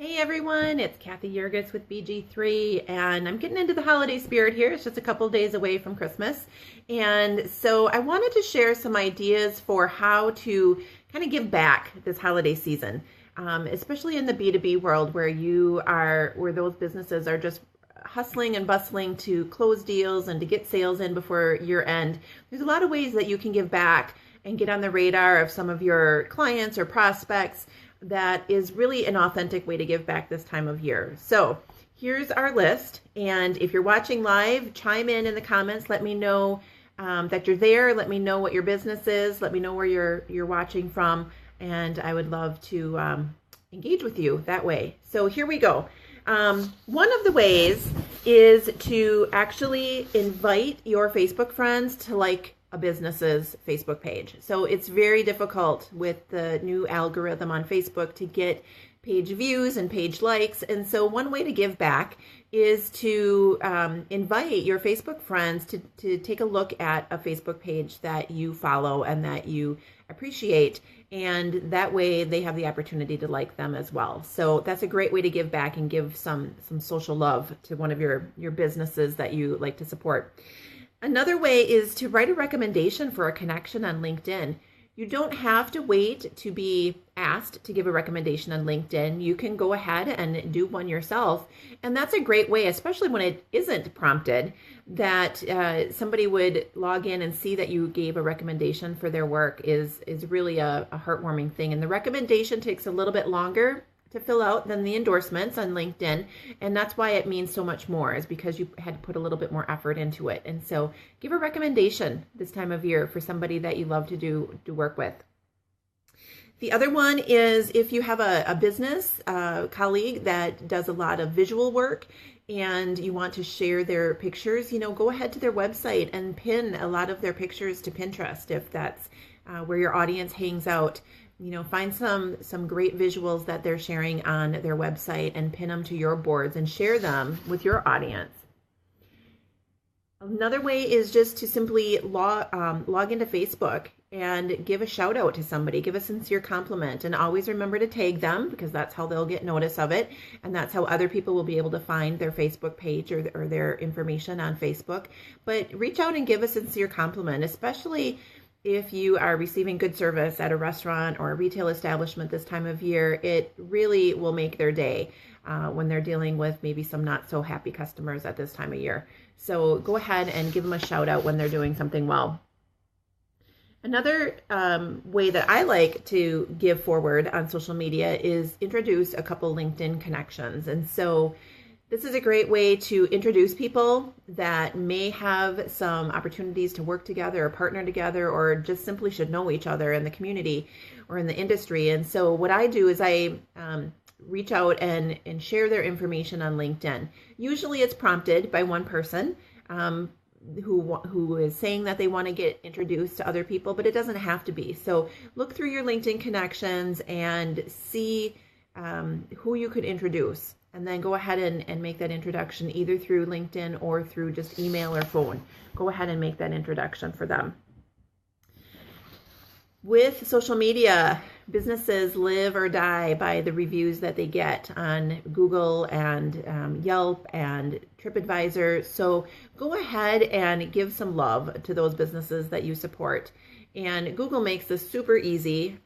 Hey everyone, it's Cathy Yerges with BG3, and I'm getting into the holiday spirit here. It's just a couple days away from Christmas. And so I wanted to share some ideas for how to kind of give back this holiday season, especially in the B2B world where those businesses are just hustling and bustling to close deals and to get sales in before year end. There's a lot of ways that you can give back and get on the radar of some of your clients or prospects. That is really an authentic way to give back this time of year. So here's our list. And if you're watching live, chime in the comments. Let me know that you're there. Let me know what your business is. Let me know where you're watching from. And I would love to engage with you that way. So here we go. One of the ways is to actually invite your Facebook friends to like a business's Facebook page. So it's very difficult with the new algorithm on Facebook to get page views and page likes. And so one way to give back is to invite your Facebook friends to take a look at a Facebook page that you follow and that you appreciate. And that way they have the opportunity to like them as well. So that's a great way to give back and give some social love to one of your businesses that you like to support. Another way is to write a recommendation for a connection on LinkedIn. You don't have to wait to be asked to give a recommendation on LinkedIn. You can go ahead and do one yourself. And that's a great way, especially when it isn't prompted, that somebody would log in and see that you gave a recommendation for their work is really a heartwarming thing. And the recommendation takes a little bit longer to fill out than the endorsements on LinkedIn. And that's why it means so much more, is because you had to put a little bit more effort into it. And so give a recommendation this time of year for somebody that you love to work with. The other one is if you have a business colleague that does a lot of visual work and you want to share their pictures, go ahead to their website and pin a lot of their pictures to Pinterest if that's where your audience hangs out. Find some great visuals that they're sharing on their website and pin them to your boards and share them with your audience. Another way is just to simply log into Facebook and give a shout out to somebody, give a sincere compliment, and always remember to tag them because that's how they'll get notice of it. And that's how other people will be able to find their Facebook page or their information on Facebook. But reach out and give a sincere compliment, especially if you are receiving good service at a restaurant or a retail establishment this time of year. It really will make their day when they're dealing with maybe some not so happy customers at this time of year. So go ahead and give them a shout out when they're doing something well. Another way that I like to give forward on social media is introduce a couple LinkedIn connections. And so this is a great way to introduce people that may have some opportunities to work together or partner together or just simply should know each other in the community or in the industry. And so what I do is I reach out and share their information on LinkedIn. Usually it's prompted by one person who is saying that they want to get introduced to other people, but it doesn't have to be. So look through your LinkedIn connections and see who you could introduce. And then go ahead and make that introduction either through LinkedIn or through just email or phone. Go ahead and make that introduction for them. With social media, businesses live or die by the reviews that they get on Google and Yelp and TripAdvisor. So go ahead and give some love to those businesses that you support. And Google makes this super easy.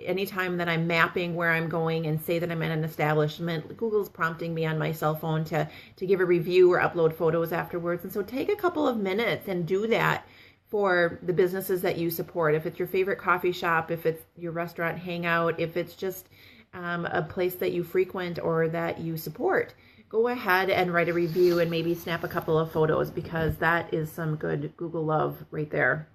Anytime that I'm mapping where I'm going and say that I'm in an establishment, Google's prompting me on my cell phone to give a review or upload photos afterwards. And so take a couple of minutes and do that for the businesses that you support. If it's your favorite coffee shop, if it's your restaurant hangout, if it's just a place that you frequent or that you support, go ahead and write a review and maybe snap a couple of photos because that is some good Google love right there.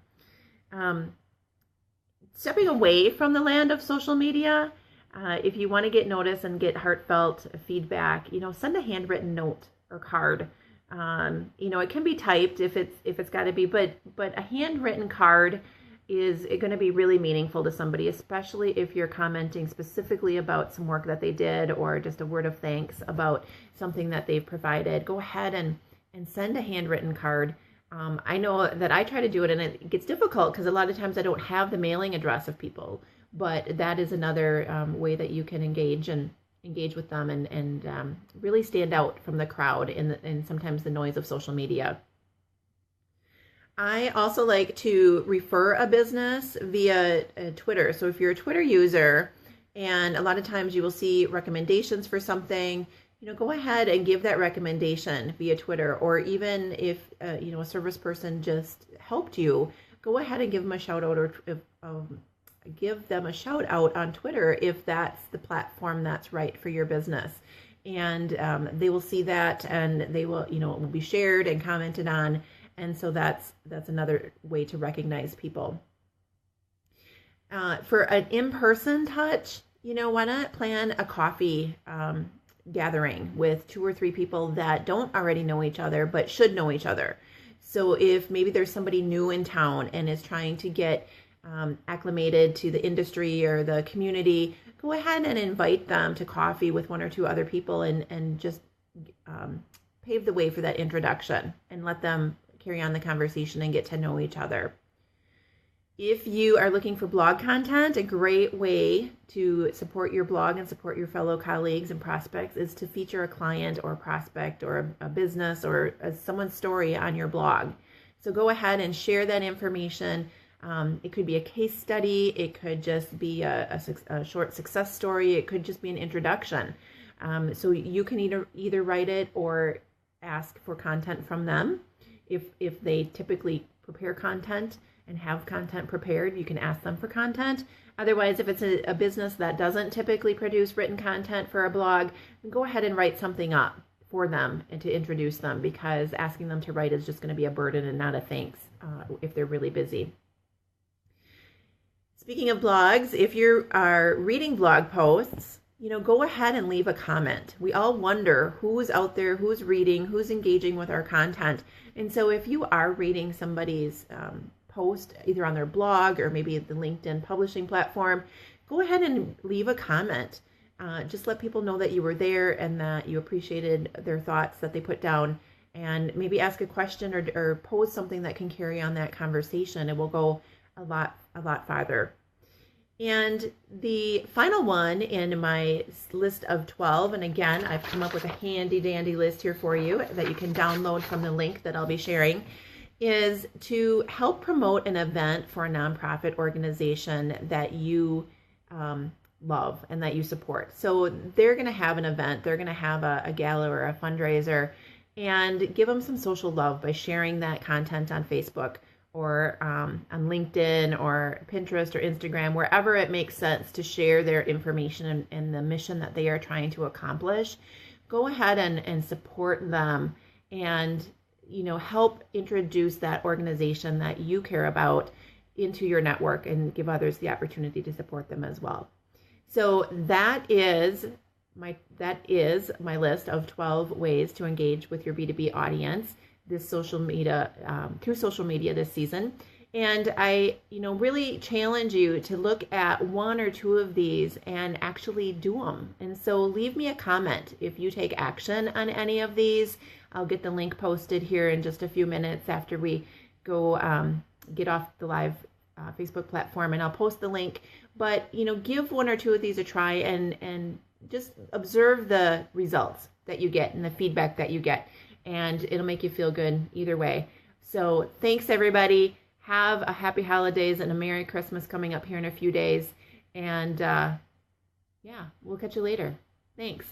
Stepping away from the land of social media, if you want to get noticed and get heartfelt feedback, send a handwritten note or card. It can be typed if it's got to be, but a handwritten card is going to be really meaningful to somebody, especially if you're commenting specifically about some work that they did or just a word of thanks about something that they've provided. Go ahead and send a handwritten card. I know that I try to do it and it gets difficult because a lot of times I don't have the mailing address of people, but that is another way that you can engage and engage with them and really stand out from the crowd and sometimes the noise of social media. I also like to refer a business via Twitter. So if you're a Twitter user, and a lot of times you will see recommendations for something, go ahead and give that recommendation via Twitter. Or even if a service person just helped you, go ahead and give them a shout out, or give them a shout out on Twitter if that's the platform that's right for your business. And they will see that, and they will, it will be shared and commented on. And so that's another way to recognize people. For an in-person touch, why not plan a coffee gathering with 2 or 3 people that don't already know each other but should know each other. So if maybe there's somebody new in town and is trying to get acclimated to the industry or the community, go ahead and invite them to coffee with 1 or 2 other people and just pave the way for that introduction and let them carry on the conversation and get to know each other. If you are looking for blog content, a great way to support your blog and support your fellow colleagues and prospects is to feature a client or a prospect or a business or someone's story on your blog. So go ahead and share that information. It could be a case study. It could just be a short success story. It could just be an introduction. So you can either write it or ask for content from them. If they typically prepare content and have content prepared, you can ask them for content. Otherwise, if it's a business that doesn't typically produce written content for a blog, then go ahead and write something up for them and to introduce them, because asking them to write is just going to be a burden and not a thanks if they're really busy. Speaking of blogs, if you are reading blog posts, go ahead and leave a comment. We all wonder who's out there, who's reading, who's engaging with our content. And so if you are reading somebody's post either on their blog or maybe the LinkedIn publishing platform, go ahead and leave a comment. Just let people know that you were there and that you appreciated their thoughts that they put down, and maybe ask a question or pose something that can carry on that conversation. It will go a lot farther. And the final one in my list of 12, and again, I've come up with a handy dandy list here for you that you can download from the link that I'll be sharing, is to help promote an event for a nonprofit organization that you love and that you support. So they're going to have an event, they're going to have a gala or a fundraiser, and give them some social love by sharing that content on Facebook or on LinkedIn or Pinterest or Instagram, wherever it makes sense to share their information and the mission that they are trying to accomplish. Go ahead and support them and help introduce that organization that you care about into your network and give others the opportunity to support them as well. So that is my list of 12 ways to engage with your B2B audience this social media through social media this season. And I really challenge you to look at 1 or 2 of these and actually do them. And so leave me a comment if you take action on any of these. I'll get the link posted here in just a few minutes after we go get off the live Facebook platform, and I'll post the link. But give 1 or 2 of these a try and just observe the results that you get and the feedback that you get, and it'll make you feel good either way. So thanks everybody. Have a happy holidays and a Merry Christmas coming up here in a few days. And yeah, we'll catch you later. Thanks.